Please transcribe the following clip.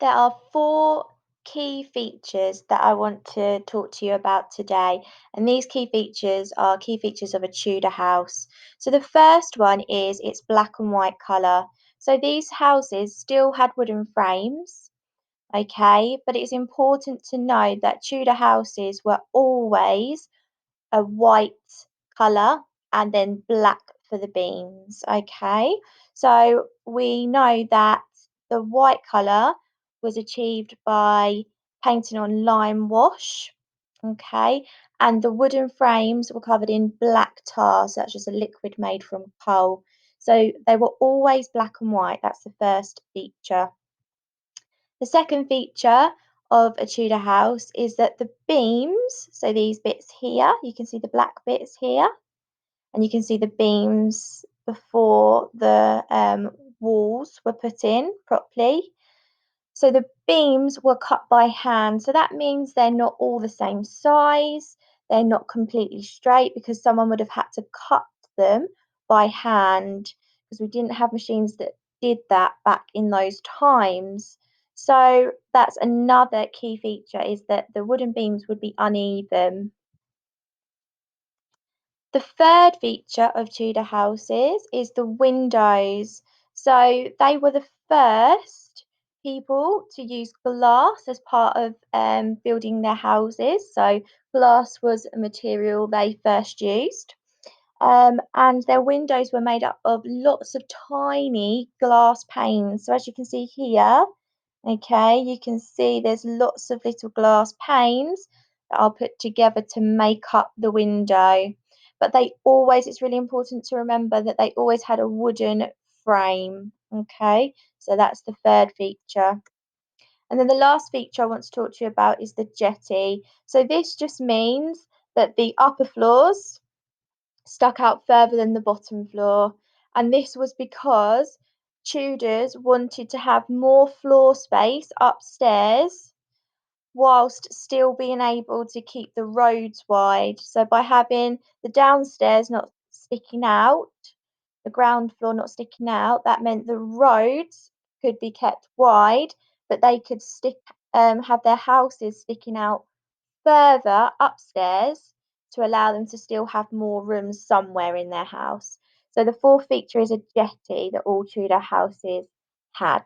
There are four key features that I want to talk to you about today, and these key features are key features of a Tudor house. So the first one is its black and white colour. So these houses still had wooden frames, okay, but it's important to know that Tudor houses were always a white colour and then black for the beams. Okay, so we know that the white colour was achieved by painting on lime wash. Okay, and the wooden frames were covered in black tar, so that's just a liquid made from coal. So they were always black and white. That's the first feature. The second feature of a Tudor house is that the beams, so these bits here, you can see the black bits here, and you can see the beams before the walls were put in properly. So the beams were cut by hand. So that means they're not all the same size. They're not completely straight because someone would have had to cut them by hand because we didn't have machines that did that back in those times. So that's another key feature is that the wooden beams would be uneven. The third feature of Tudor houses is the windows. So they were the first people to use glass as part of building their houses. So glass was a material they first used. And their windows were made up of lots of tiny glass panes. So as you can see here, okay, you can see there's lots of little glass panes that are put together to make up the window. But they always, it's really important to remember that they always had a wooden frame. Okay, so that's the third feature. And then the last feature I want to talk to you about is the jetty. So this just means that the upper floors stuck out further than the bottom floor. And this was because Tudors wanted to have more floor space upstairs whilst still being able to keep the roads wide. So by having the downstairs not sticking out, the ground floor not sticking out, that meant the roads could be kept wide, but they could have their houses sticking out further upstairs to allow them to still have more rooms somewhere in their house. So the fourth feature is a jetty that all Tudor houses had.